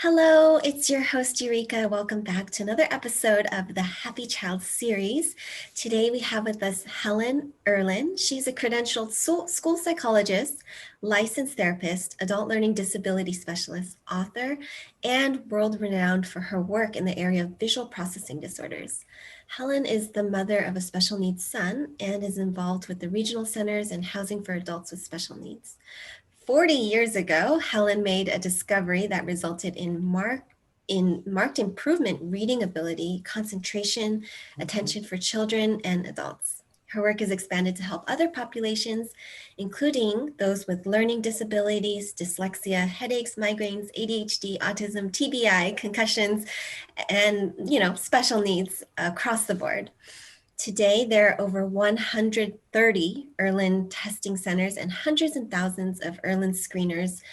Hello, it's your host Yurika. Welcome back to another episode of the Happy Child series. Today we have with us Helen Irelen. She's a credentialed school psychologist, licensed therapist, adult learning disability specialist, author, and world-renowned for her work in the area of visual processing disorders. Helen is the mother of a special needs son and is involved with the regional centers and housing for adults with special needs. 40 years ago, Helen made a discovery that resulted in marked improvement reading ability, concentration, attention for children and adults. Her work is expanded to help other populations, including those with learning disabilities, dyslexia, headaches, migraines, ADHD, autism, TBI, concussions, and special needs across the board. Today, there are over 130 Irlen testing centers and hundreds and thousands of Irlen screeners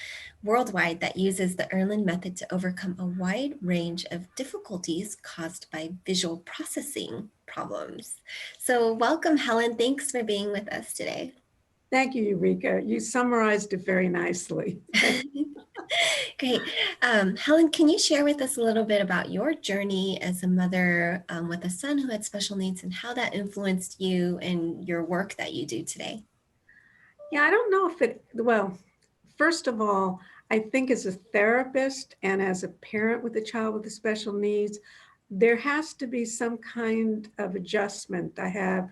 worldwide that uses the Irlen method to overcome a wide range of difficulties caused by visual processing problems. So welcome, Helen. Thanks for being with us today. Thank you, Yurika. You summarized it very nicely. Great. Helen, can you share with us a little bit about your journey as a mother with a son who had special needs and how that influenced you and your work that you do today? Yeah, I don't know if first of all, I think as a therapist and as a parent with a child with special needs, there has to be some kind of adjustment. I have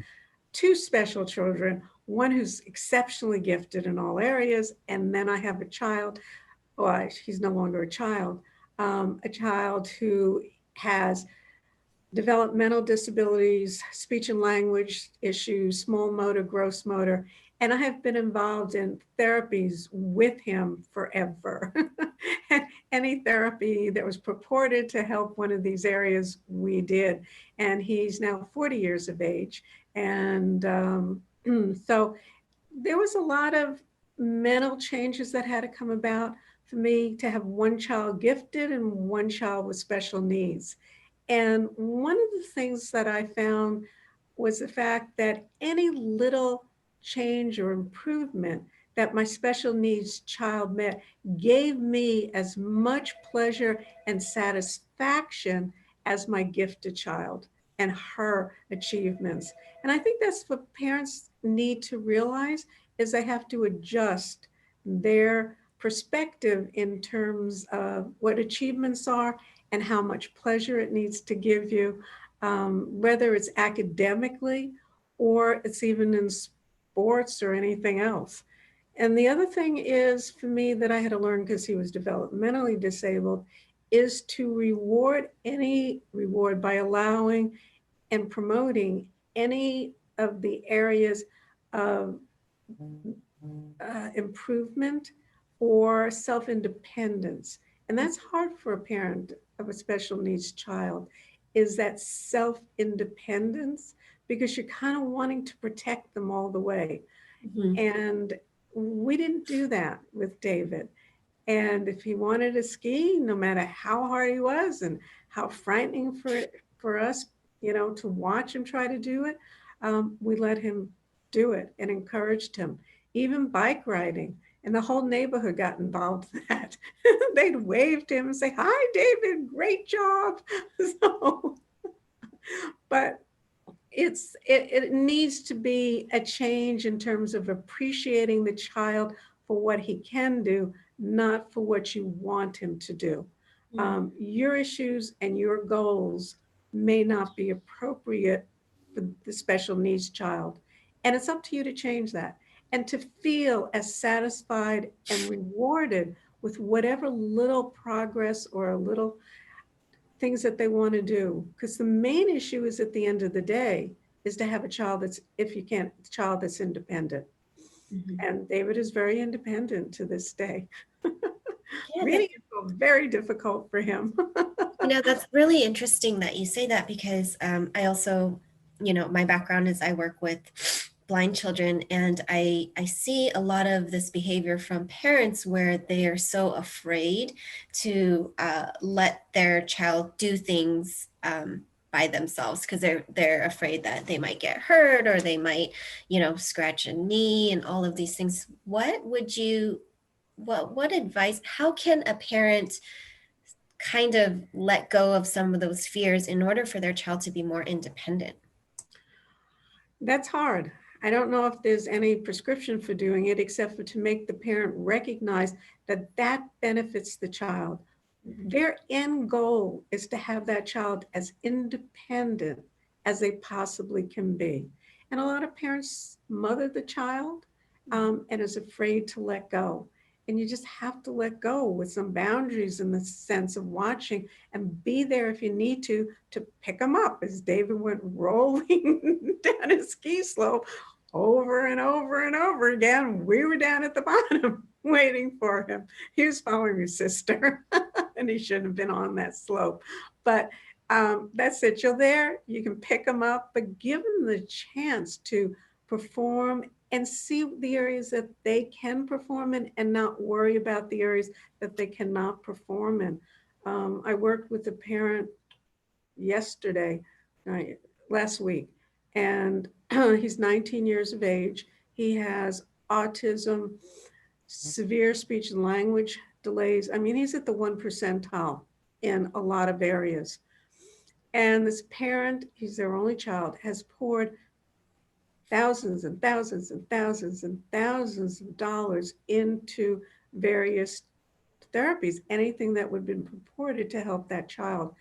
two special children, one who's exceptionally gifted in all areas, and then I have a child, well, he's no longer a child who has developmental disabilities, speech and language issues, small motor, gross motor. And I have been involved in therapies with him forever. Any therapy that was purported to help one of these areas, we did. And he's now 40 years of age. And so there was a lot of mental changes that had to come about for me to have one child gifted and one child with special needs. And one of the things that I found was the fact that any little change or improvement that my special needs child met gave me as much pleasure and satisfaction as my gifted child and her achievements. And I think that's what parents need to realize is they have to adjust their perspective in terms of what achievements are and how much pleasure it needs to give you, whether it's academically or it's even in sports or anything else. And the other thing is for me that I had to learn because he was developmentally disabled is to reward any reward by allowing and promoting any of the areas of improvement or self-independence. And that's hard for a parent of a special needs child, is that self-independence, because you're kind of wanting to protect them all the way. Mm-hmm. And we didn't do that with David. And if he wanted to ski, no matter how hard he was and how frightening for us, to watch him try to do it, we let him do it and encouraged him. Even bike riding, and the whole neighborhood got involved in that. They'd wave to him and say, "Hi, David, great job." So, but it needs to be a change in terms of appreciating the child for what he can do, not for what you want him to do. Your issues and your goals may not be appropriate for the special needs child. And it's up to you to change that and to feel as satisfied and rewarded with whatever little progress or a little things that they want to do. Because the main issue is at the end of the day is to have a child that's, if you can't, a child that's independent. Mm-hmm. And David is very independent to this day. Yeah, really very difficult for him. That's really interesting that you say that because I also, my background is I work with blind children, and I see a lot of this behavior from parents where they are so afraid to let their child do things by themselves because they're afraid that they might get hurt or they might, scratch a knee and all of these things. What advice, how can a parent kind of let go of some of those fears in order for their child to be more independent? That's hard. I don't know if there's any prescription for doing it except for to make the parent recognize that that benefits the child. Mhm. Their end goal is to have that child as independent as they possibly can be. And a lot of parents mother the child and is afraid to let go. And you just have to let go with some boundaries in the sense of watching and be there if you need to pick them up as David went rolling down his ski slope over and over and over again. We were down at the bottom waiting for him. He was following his sister and he shouldn't have been on that slope. But that's it. You're there, you can pick them up, but give them the chance to perform and see the areas that they can perform in and not worry about the areas that they cannot perform in. I worked with a parent yesterday, right, last week, and he's 19 years of age. He has autism, severe speech and language delays. I mean, he's at the 1% in a lot of areas. And this parent, he's their only child, has poured thousands and thousands and thousands and thousands of dollars into various therapies, anything that would have been purported to help that child,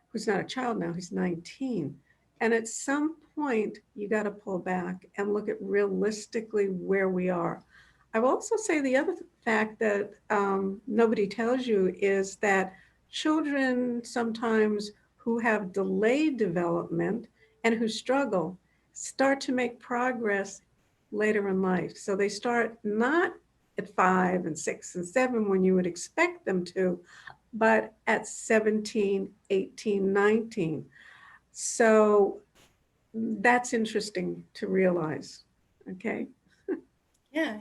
who's not a child now, he's 19. And at some point, you got to pull back and look at realistically where we are. I will also say the other fact that nobody tells you is that children sometimes who have delayed development and who struggle start to make progress later in life. So they start not at 5 and 6 and 7 when you would expect them to, but at 17, 18, 19. So that's interesting to realize. Okay. Yeah.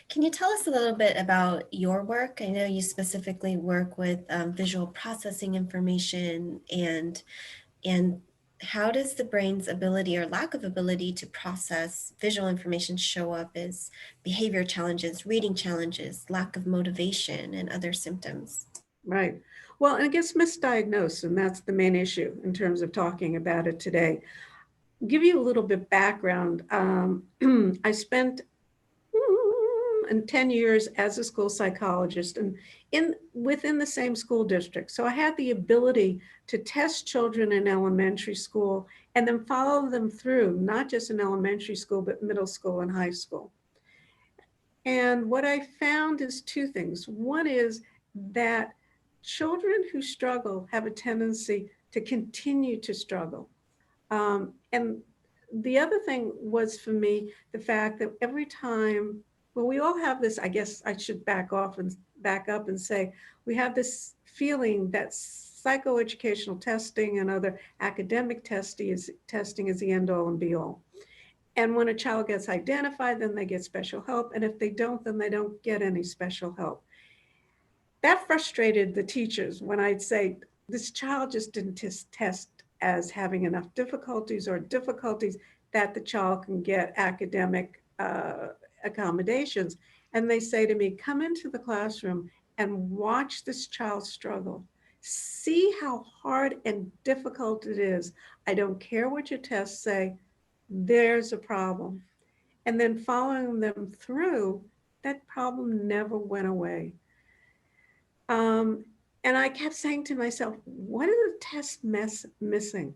Can you tell us a little bit about your work? I know you specifically work with visual processing information, and how does the brain's ability or lack of ability to process visual information show up as behavior challenges, reading challenges, lack of motivation, and other symptoms? Right. Well, and it gets misdiagnosed, and that's the main issue in terms of talking about it today. Give you a little bit background. I spent 10 years as a school psychologist and in within the same school district. So I had the ability to test children in elementary school and then follow them through, not just in elementary school, but middle school and high school. And what I found is two things. One is that children who struggle have a tendency to continue to struggle. And the other thing was for me the fact that every time, well, we all have this, I guess I should back off and back up and say, we have this feeling that psychoeducational testing and other academic testing is the end all and be all. And when a child gets identified, then they get special help. And if they don't, then they don't get any special help. That frustrated the teachers when I'd say, this child just didn't test as having enough difficulties or difficulties that the child can get academic accommodations. And they say to me, come into the classroom and watch this child struggle. See how hard and difficult it is. I don't care what your tests say, there's a problem. And then following them through, that problem never went away. Um, and I kept saying to myself, what are the tests missing?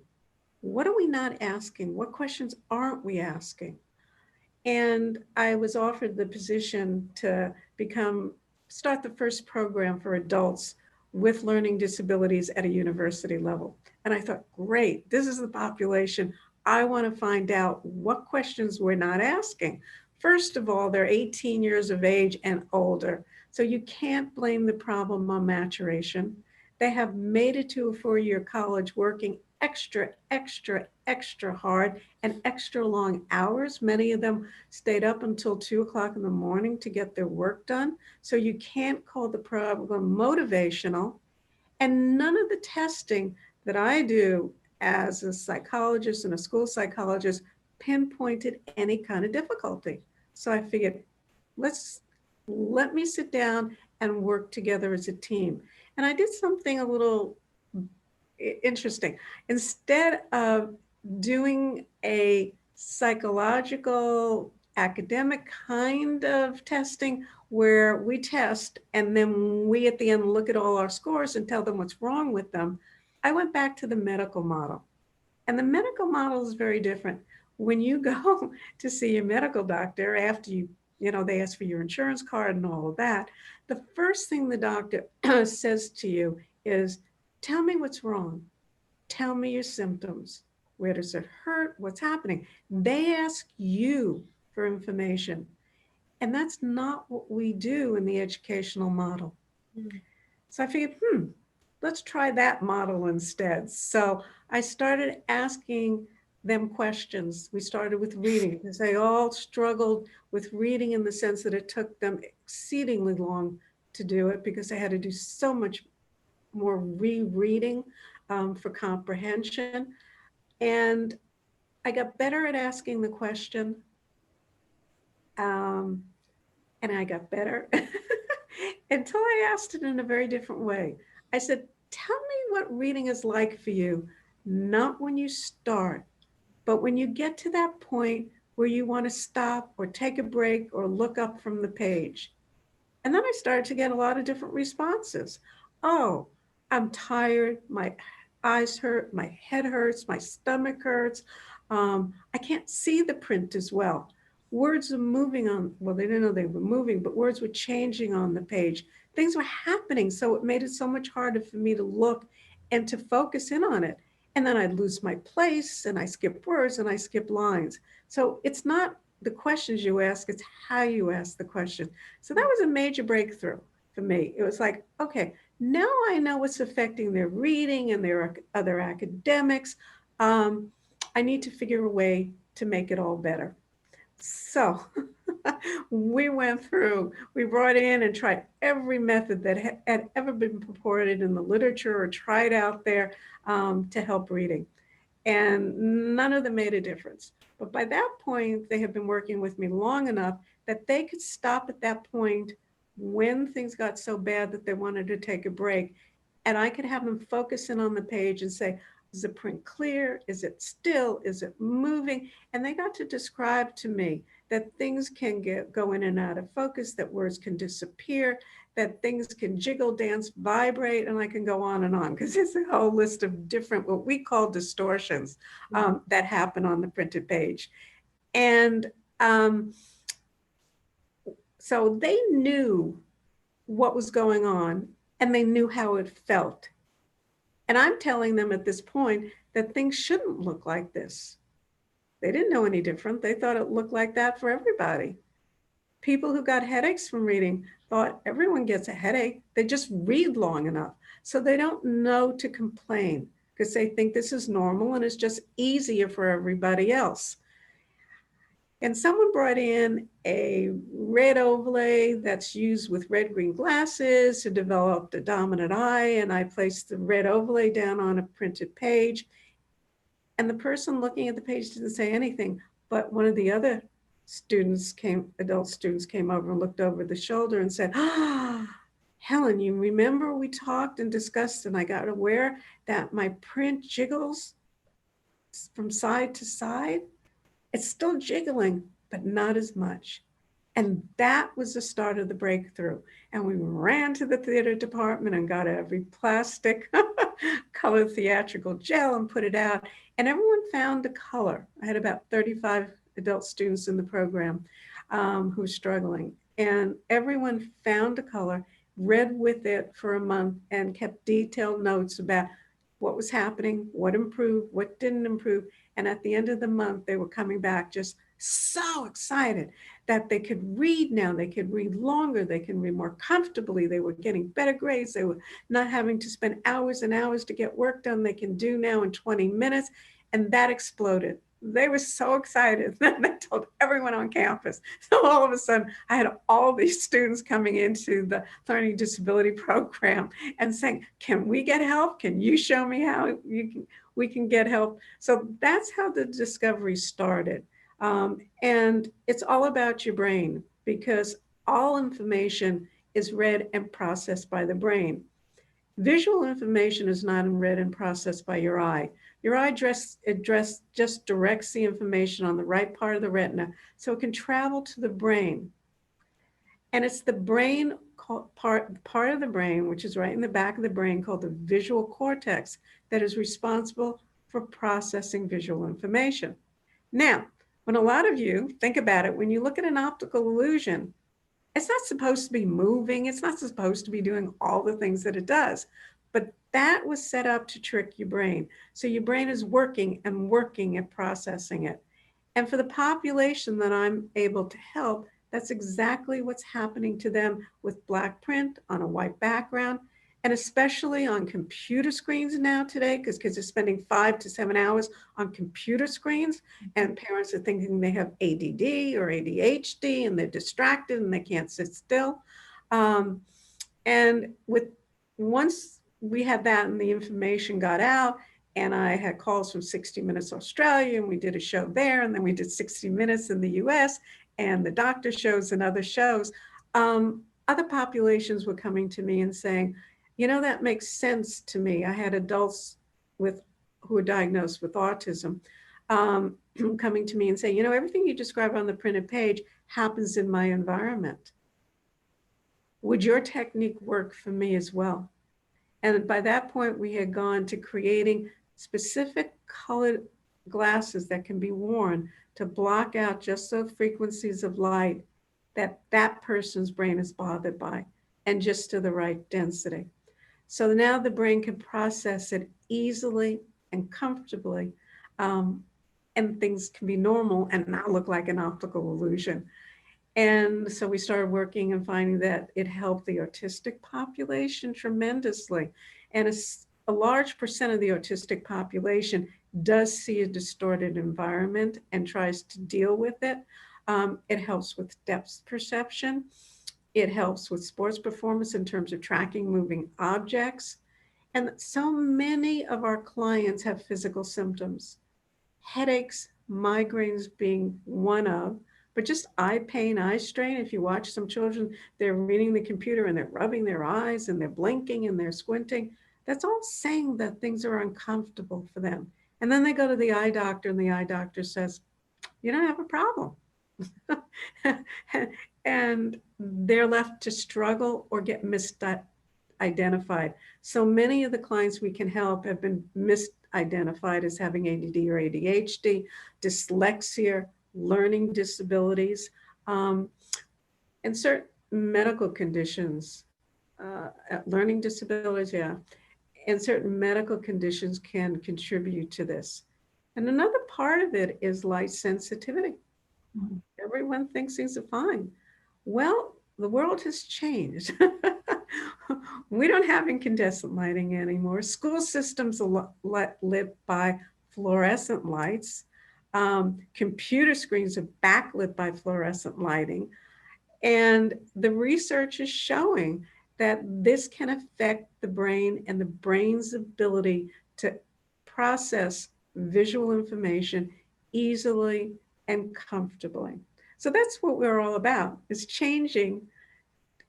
What are we not asking? What questions aren't we asking? And I was offered the position to start the first program for adults with learning disabilities at a university level. And I thought, great, this is the population. I want to find out what questions we're not asking. First of all, they're 18 years of age and older. So you can't blame the problem on maturation. They have made it to a 4-year college working extra, extra, extra hard and extra long hours. Many of them stayed up until 2 o'clock in the morning to get their work done. So you can't call the problem motivational. And none of the testing that I do as a psychologist and a school psychologist pinpointed any kind of difficulty. So I figured, let me sit down and work together as a team. And I did something a little interesting. Instead of doing a psychological, academic kind of testing where we test and then we at the end look at all our scores and tell them what's wrong with them, I went back to the medical model. And the medical model is very different. When you go to see a medical doctor after they ask for your insurance card and all of that, the first thing the doctor says to you is, tell me what's wrong. Tell me your symptoms. Where does it hurt? What's happening? They ask you for information. And that's not what we do in the educational model. Mm. So I figured, let's try that model instead. So I started asking them questions. We started with reading because they all struggled with reading in the sense that it took them exceedingly long to do it because they had to do so much more rereading for comprehension. And I got better at asking the question. And I got better until I asked it in a very different way. I said, tell me what reading is like for you, not when you start, but when you get to that point where you want to stop or take a break or look up from the page. And then I started to get a lot of different responses. Oh, I'm tired. My eyes hurt. My head hurts. My stomach hurts. I can't see the print as well. Words are moving on. Well, they didn't know they were moving, but words were changing on the page. Things were happening. So it made it so much harder for me to look and to focus in on it. And then I'd lose my place and I skip words and I skip lines. So it's not the questions you ask, it's how you ask the question. So that was a major breakthrough for me. It was like, okay, now I know what's affecting their reading and their other academics. I need to figure a way to make it all better. So we brought in and tried every method that had ever been purported in the literature or tried out there to help reading. And none of them made a difference. But by that point, they had been working with me long enough that they could stop at that point when things got so bad that they wanted to take a break. And I could have them focus in on the page and say, is the print clear? Is it still? Is it moving? And they got to describe to me that things can go in and out of focus, that words can disappear, that things can jiggle, dance, vibrate, and I can go on because it's a whole list of different, what we call distortions that happen on the printed page. And so they knew what was going on and they knew how it felt. And I'm telling them at this point that things shouldn't look like this. They didn't know any different. They thought it looked like that for everybody. People who got headaches from reading thought everyone gets a headache. They just read long enough. So they don't know to complain because they think this is normal and it's just easier for everybody else. And someone brought in a red overlay that's used with red-green glasses to develop the dominant eye. And I placed the red overlay down on a printed page. And the person looking at the page didn't say anything, but one of the other adult students came over and looked over the shoulder and said, Helen, you remember we talked and discussed and I got aware that my print jiggles from side to side? It's still jiggling, but not as much. And that was the start of the breakthrough. And we ran to the theater department and got every plastic color theatrical gel and put it out. And everyone found a color. I had about 35 adult students in the program who were struggling. And everyone found a color, read with it for a month, and kept detailed notes about what was happening, what improved, what didn't improve. And at the end of the month, they were coming back just so excited that they could read now. They could read longer. They can read more comfortably. They were getting better grades. They were not having to spend hours and hours to get work done. They can do now in 20 minutes. And that exploded. They were so excited that they told everyone on campus. So all of a sudden, I had all these students coming into the learning disability program and saying, can we get help? Can you show me how we can get help? So that's how the discovery started. And it's all about your brain because all information is read and processed by the brain. Visual information is not read and processed by your eye. Your eye just directs the information on the right part of the retina so it can travel to the brain. And it's the brain part of the brain, which is right in the back of the brain, called the visual cortex, that is responsible for processing visual information. Now, when a lot of you think about it, when you look at an optical illusion, it's not supposed to be moving. It's not supposed to be doing all the things that it does. But that was set up to trick your brain. So your brain is working and working at processing it. And for the population that I'm able to help, that's exactly what's happening to them with black print on a white background, and especially on computer screens now today, because kids are spending 5 to 7 hours on computer screens, and parents are thinking they have ADD or ADHD, and they're distracted and they can't sit still. And once we had that and the information got out, and I had calls from 60 Minutes Australia, and we did a show there, and then we did 60 Minutes in the US, and the doctor shows and other shows, other populations were coming to me and saying, you know, that makes sense to me. I had adults who were diagnosed with autism coming to me and saying, you know, everything you describe on the printed page happens in my environment. Would your technique work for me as well? And by that point, we had gone to creating specific colored glasses that can be worn to block out just those frequencies of light that that person's brain is bothered by, and just to the right density. So now the brain can process it easily and comfortably, and things can be normal and not look like an optical illusion. And so we started working and finding that it helped the autistic population tremendously. And a large percent of the autistic population does see a distorted environment and tries to deal with it. It helps with depth perception. It helps with sports performance in terms of tracking moving objects. And so many of our clients have physical symptoms, headaches, migraines being one of, but just eye pain, eye strain. If you watch some children, they're reading the computer and they're rubbing their eyes and they're blinking and they're squinting. That's all saying that things are uncomfortable for them. And then they go to the eye doctor and the eye doctor says, you don't have a problem. And they're left to struggle or get misidentified. So many of the clients we can help have been misidentified as having ADD or ADHD, dyslexia, learning disabilities, and certain medical conditions, learning disabilities, yeah, and certain medical conditions can contribute to this. And another part of it is light sensitivity. Mm-hmm. Everyone thinks things are fine. Well, the world has changed. We don't have incandescent lighting anymore. School systems are lit by fluorescent lights. Computer screens are backlit by fluorescent lighting. And the research is showing that this can affect the brain and the brain's ability to process visual information easily and comfortably. So that's what we're all about, is changing,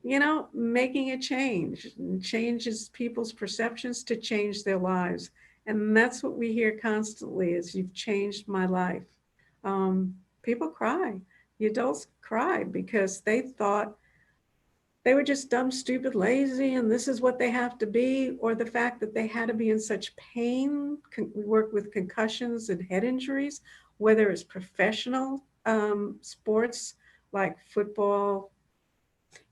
you know, making a change. Changes people's perceptions to change their lives. And that's what we hear constantly is, you've changed my life. People cry. The adults cry because they thought they were just dumb, stupid, lazy, and this is what they have to be, or the fact that they had to be in such pain. We work with concussions and head injuries, whether it's professional sports like football,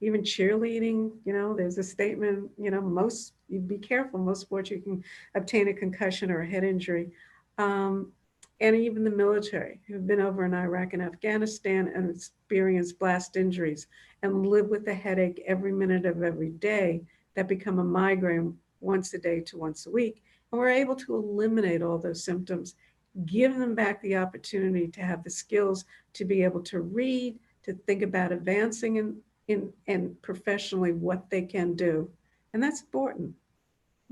even cheerleading. You know, there's a statement, you know, you'd be careful, most sports you can obtain a concussion or a head injury. And even the military who've been over in Iraq and Afghanistan and experienced blast injuries and live with a headache every minute of every day that become a migraine once a day to once a week. And we're able to eliminate all those symptoms, give them back the opportunity to have the skills to be able to read, to think about advancing in professionally what they can do. And that's important.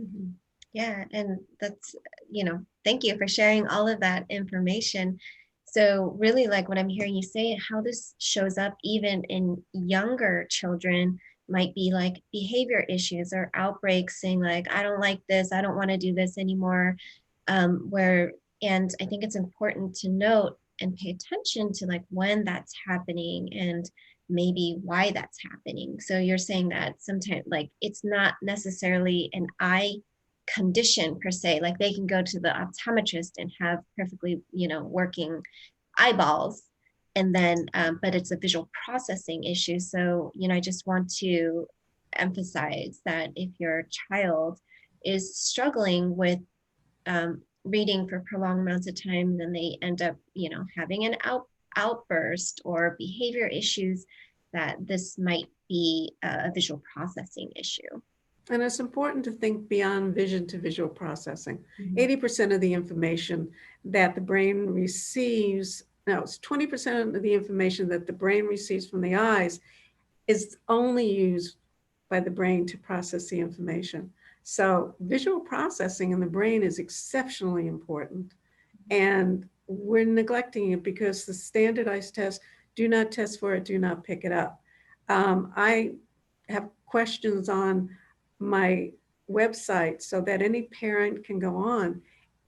Mm-hmm. Yeah, and that's, you know, thank you for sharing all of that information. So really, like what I'm hearing you say, how this shows up even in younger children might be like behavior issues or outbreaks, saying like, I don't like this, I don't want to do this anymore. Where, and I think it's important to note and pay attention to like when that's happening and maybe why that's happening. So you're saying that sometimes like it's not necessarily an eye condition per se, like they can go to the optometrist and have perfectly, working eyeballs, and then but it's a visual processing issue. So I just want to emphasize that if your child is struggling with reading for prolonged amounts of time, then they end up having an outburst or behavior issues, that this might be a visual processing issue. And it's important to think beyond vision to visual processing. Mm-hmm. 80% of the information that the brain receives, no, it's 20% of the information that the brain receives from the eyes is only used by the brain to process the information. So visual processing in the brain is exceptionally important. And we're neglecting it because the standardized tests do not test for it, do not pick it up. I have questions on my website so that any parent can go on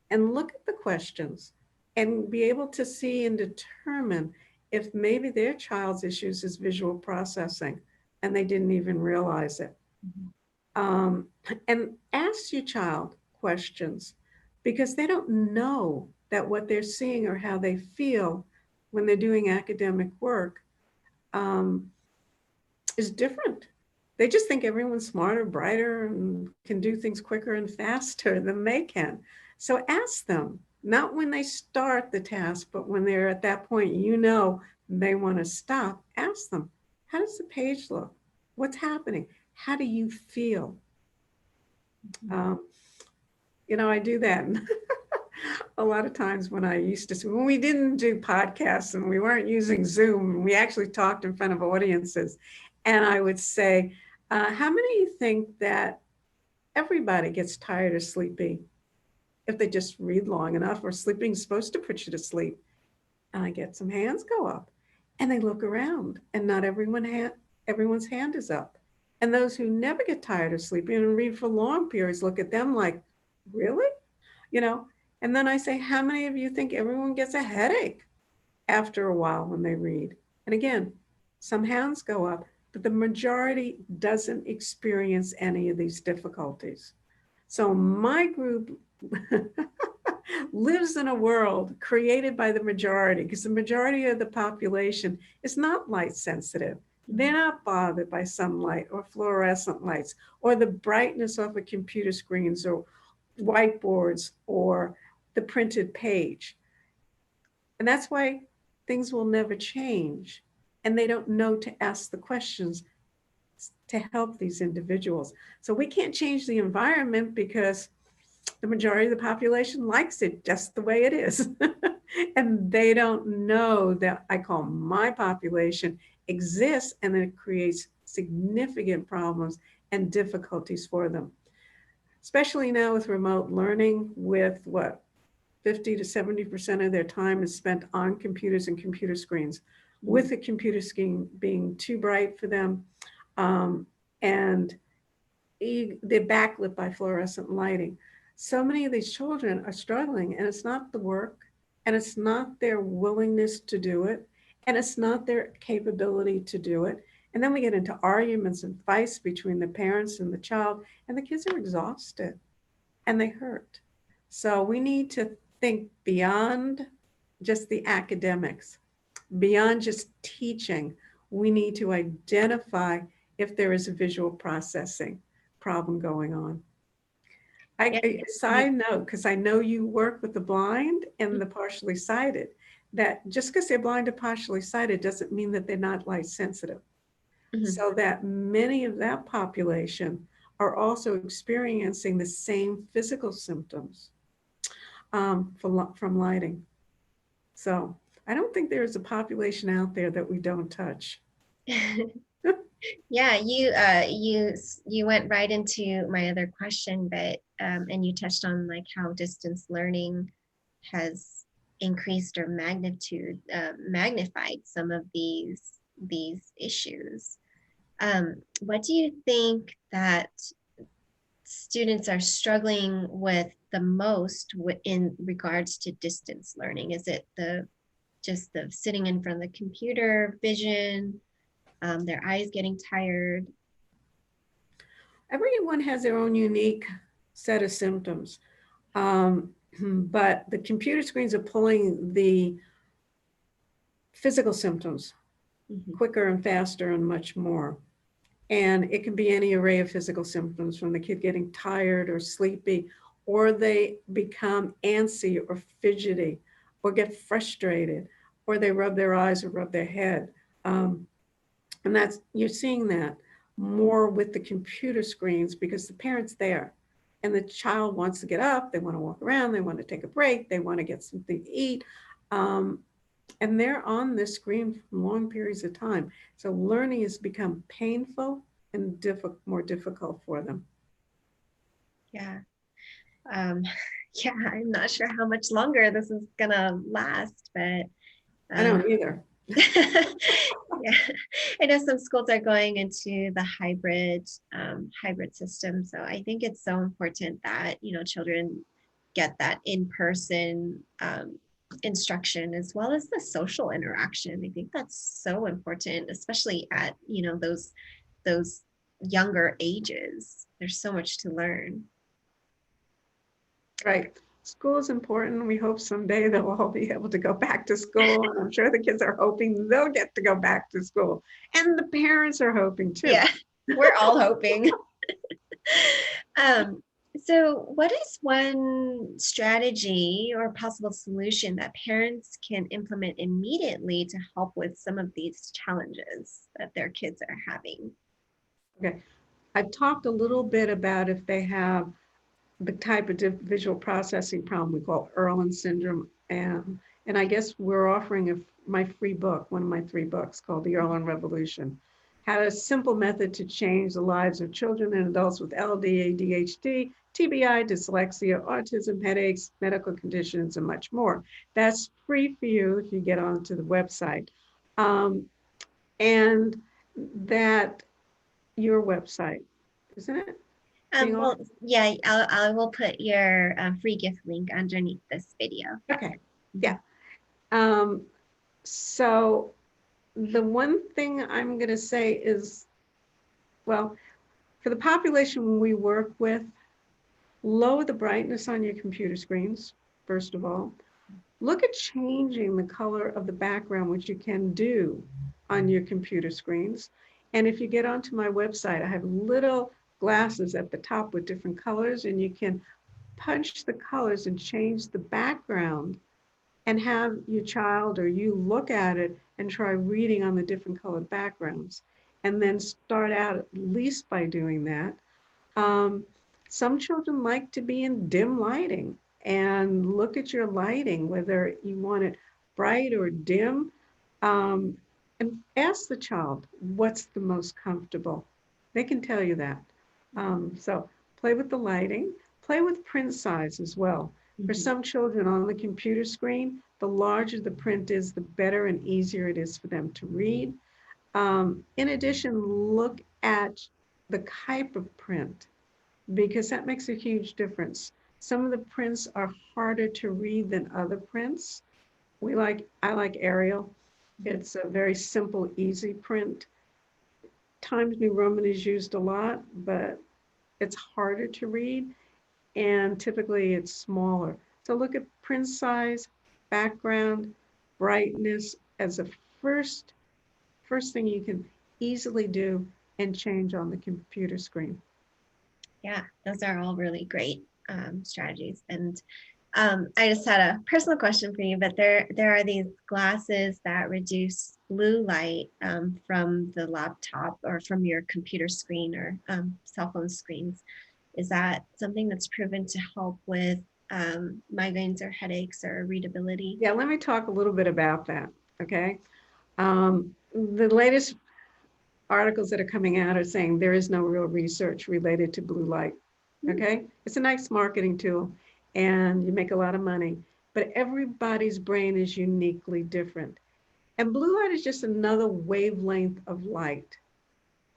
and look at the questions and be able to see and determine if maybe their child's issues is visual processing and they didn't even realize it. Um, and ask your child questions because they don't know that what they're seeing or how they feel when they're doing academic work um, is different. They just think everyone's smarter, brighter, and can do things quicker and faster than they can. So ask them, not when they start the task, but when they're at that point, they want to stop. Ask them, how does the page look? What's happening? How do you feel? Um, I do that. A lot of times when when we didn't do podcasts and we weren't using Zoom, we actually talked in front of audiences. And I would say, how many of you think that everybody gets tired or sleepy if they just read long enough, or sleeping is supposed to put you to sleep? And I get some hands go up and they look around and not everyone's hand is up. And those who never get tired or sleepy and read for long periods look at them like, really? You know, and then I say, how many of you think everyone gets a headache after a while when they read? And again, some hands go up, but the majority doesn't experience any of these difficulties. So my group lives in a world created by the majority, because the majority of the population is not light sensitive. They're not bothered by sunlight or fluorescent lights or the brightness of the computer screens or whiteboards or the printed page. And that's why things will never change. And they don't know to ask the questions to help these individuals. So we can't change the environment because the majority of the population likes it just the way it is. And they don't know that I call my population exists, and it creates significant problems and difficulties for them. Especially now with remote learning, with what 50 to 70% of their time is spent on computers and computer screens, with the computer screen being too bright for them, and they're backlit by fluorescent lighting. So many of these children are struggling, and it's not the work, and it's not their willingness to do it, and it's not their capability to do it. And then we get into arguments and fights between the parents and the child, and the kids are exhausted and they hurt. So we need to think beyond just the academics, beyond just teaching. We need to identify if there is a visual processing problem going on. Side note, because I know you work with the blind and the partially sighted, that just because they're blind or partially sighted doesn't mean that they're not light sensitive. Mm-hmm. So that many of that population are also experiencing the same physical symptoms from lighting. So I don't think there is a population out there that we don't touch. Yeah, you went right into my other question, but and you touched on like how distance learning has increased or magnified some of these issues. What do you think that students are struggling with the most in regards to distance learning? Is it just the sitting in front of the computer, vision, their eyes getting tired? Everyone has their own unique set of symptoms. But the computer screens are pulling the physical symptoms Mhm. quicker and faster and much more. And it can be any array of physical symptoms, from the kid getting tired or sleepy, or they become antsy or fidgety, or get frustrated, or they rub their eyes or rub their head. Um, and you're seeing that more with the computer screens because the parent's there and the child wants to get up, they want to walk around, they want to take a break, they want to get something to eat. Um, and they're on this screen for long periods of time. So learning has become painful and more difficult for them. Yeah. Um, yeah, I'm not sure how much longer this is gonna last, but I um, don't either. yeah, I know some schools are going into the hybrid system. So I think it's so important that children get that in-person instruction as well as the social interaction. I think that's so important, especially at those younger ages. There's so much to learn. Right. School is important. We hope someday they'll all be able to go back to school. And I'm sure the kids are hoping they'll get to go back to school. And the parents are hoping too. Yeah, we're all hoping. Um, so, what is one strategy or possible solution that parents can implement immediately to help with some of these challenges that their kids are having? Okay. I've talked a little bit about if they have the type of visual processing problem we call Irlen syndrome. And I guess we're offering my free book, one of my 3 books called The Irlen Revolution, had a simple method to change the lives of children and adults with LD, ADHD, TBI, dyslexia, autism, headaches, medical conditions, and much more. That's free for you if you get onto the website. And that your website, isn't it? Being Well, on? yeah, I will put your free gift link underneath this video. Okay. Mhm. Yeah. Um, so the one thing I'm going to say is, well, for the population we work with, lower the brightness on your computer screens, first of all. Look at changing the color of the background, which you can do on your computer screens. And if you get onto my website, I have little glasses at the top with different colors, and you can punch the colors and change the background and have your child or you look at it and try reading on the different colored backgrounds. And then start out at least by doing that. Um, some children like to be in dim lighting, and look at your lighting, whether you want it bright or dim, um, and ask the child what's the most comfortable. They can tell you that. So play with the lighting, play with print size as well. For Mhm. some children on the computer screen, the larger the print is, the better and easier it is for them to read. In addition, look at the type of print, because that makes a huge difference. Some of the prints are harder to read than other prints. I like Arial. It's a very simple, easy print. Times New Roman is used a lot, but it's harder to read, and typically it's smaller. So look at print size, background, brightness as a first thing you can easily do and change on the computer screen. Yeah, those are all really great strategies. And I just had a personal question for you, but there are these glasses that reduce blue light from the laptop or from your computer screen or cell phone screens. Is that something that's proven to help with migraines or headaches or readability? Yeah, let me talk a little bit about that, okay? The latest articles that are coming out are saying there is no real research related to blue light, okay? It's a nice marketing tool and you make a lot of money, but everybody's brain is uniquely different. And blue light is just another wavelength of light.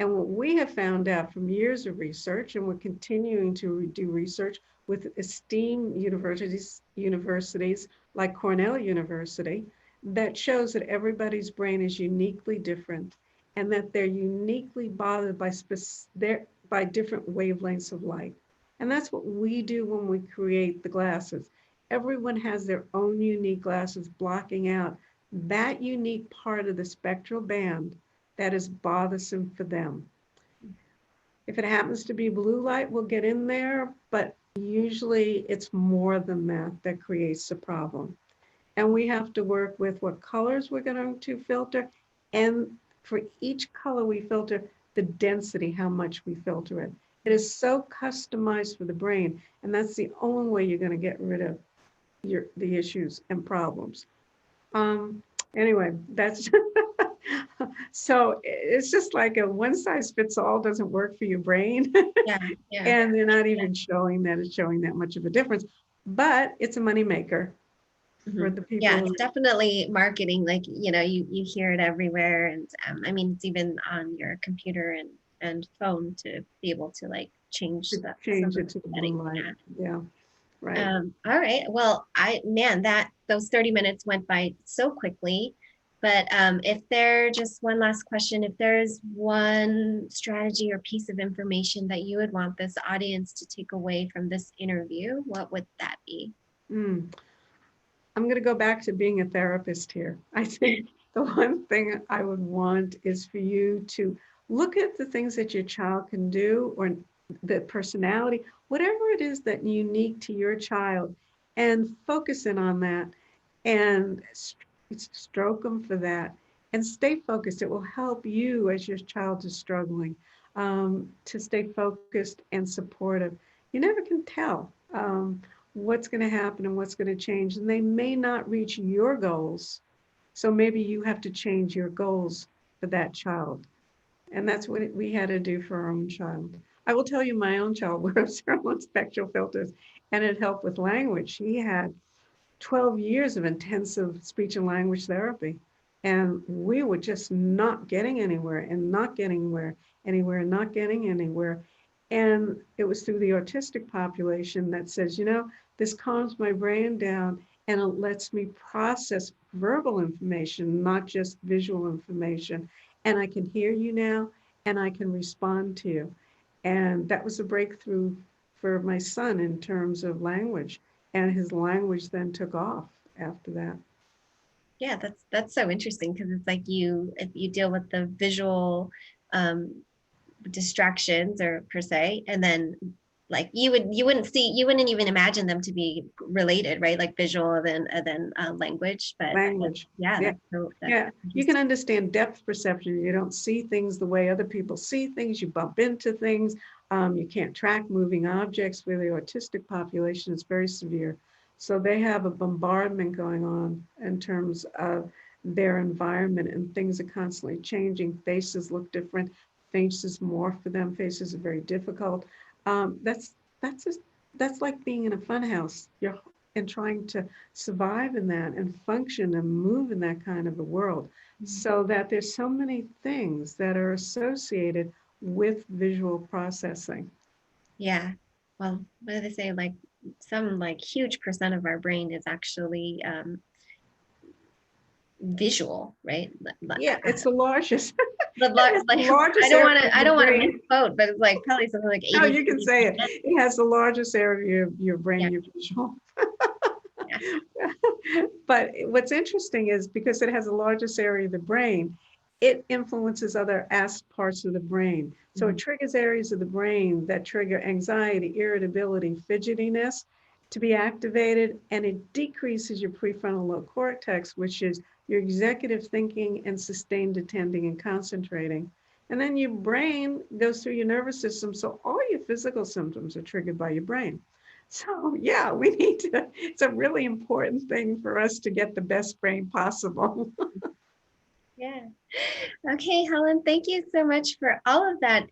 And what we have found out from years of research, and we're continuing to do research with esteemed universities like Cornell University, that shows that everybody's brain is uniquely different and that they're uniquely bothered by different wavelengths of light. And that's what we do when we create the glasses. Everyone has their own unique glasses blocking out that unique part of the spectral band that is bothersome for them. If it happens to be blue light, we'll get in there, but usually it's more than that that creates the problem. And we have to work with what colors we're going to filter. And for each color we filter, the density, how much we filter it. It is so customized for the brain. And that's the only way you're going to get rid of the issues and problems. Um, anyway, that's so it's just like a one size fits all doesn't work for your brain. Yeah, yeah. And they're not even showing that it's showing that much of a difference. But it's a moneymaker for the Yeah, people. it's definitely marketing. Like, you hear it everywhere. And I mean, it's even on your computer and phone to be able to like change To some change of it the to the blue settings. light. Yeah. Yeah, right. All right. Well, that those 30 minutes went by so quickly. But if there, just one last question, if there's one strategy or piece of information that you would want this audience to take away from this interview, what would that be? Mm. I'm going to go back to being a therapist here. I think the one thing I would want is for you to look at the things that your child can do or the personality, whatever it is that unique to your child, and focus in on that and stroke them for that and stay focused. It will help you as your child is struggling to stay focused and supportive. You never can tell what's going to happen and what's going to change, and they may not reach your goals. So maybe you have to change your goals for that child. And that's what we had to do for our own child. I will tell you, my own child wears her own spectral filters, and it helped with language. He had 12 years of intensive speech and language therapy. And we were just not getting anywhere and not getting anywhere and not getting anywhere. And it was through the autistic population that says, this calms my brain down and it lets me process verbal information, not just visual information. And I can hear you now and I can respond to you. And that was a breakthrough for my son in terms of language, and his language then took off after that. Yeah, that's so interesting because it's like if you deal with the visual um, distractions or per se, and then like you wouldn't even imagine them to be related, right? Like visual and then language, but Language. yeah, Yeah. that's Yeah. You can interesting. understand depth perception. You don't see things the way other people see things. You bump into things. You can't track moving objects. With the autistic population, it's very severe. So they have a bombardment going on in terms of their environment, and things are constantly changing. Faces look different. Faces morph for them. Faces are very difficult. That's just that's like being in a fun house. You're and trying to survive in that and function and move in that kind of a world. So that there's so many things that are associated with visual processing. Yeah. Well, what do they say? Like some like huge percent of our brain is actually visual, right? Yeah, it's the largest. But It's the like largest area of I the don't want to brain. misquote, but it's like probably something like No, 80, you can say it. 80%. It has the largest area of your brain, Yeah, your visual. yeah. But what's interesting is because it has the largest area of the brain, it influences other parts of the brain. So it Mhm. triggers areas of the brain that trigger anxiety, irritability, fidgetiness to be activated, and it decreases your prefrontal lobe cortex, which is your executive thinking and sustained attending and concentrating. And then your brain goes through your nervous system. So all your physical symptoms are triggered by your brain. So yeah, we need to, it's a really important thing for us to get the best brain possible. Yeah. Okay, Helen, thank you so much for all of that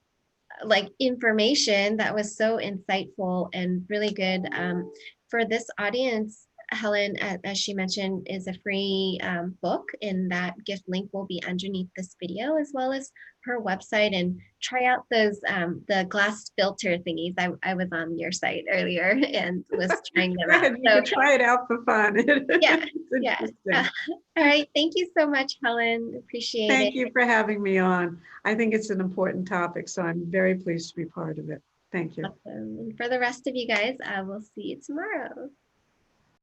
like information that was so insightful and really good for this audience. Helen, as she mentioned, is a free book, and that gift link will be underneath this video, as well as her website. And try out those the glass filter thingies. I was on your site earlier and was trying them out. Good. You So can try it out for fun. yeah, It's yeah. interesting. All right. Thank you so much, Helen. Appreciate it. Thank you for having me on. I think it's an important topic, so I'm very pleased to be part of it. Thank you. Awesome. And for the rest of you guys, I will see you tomorrow.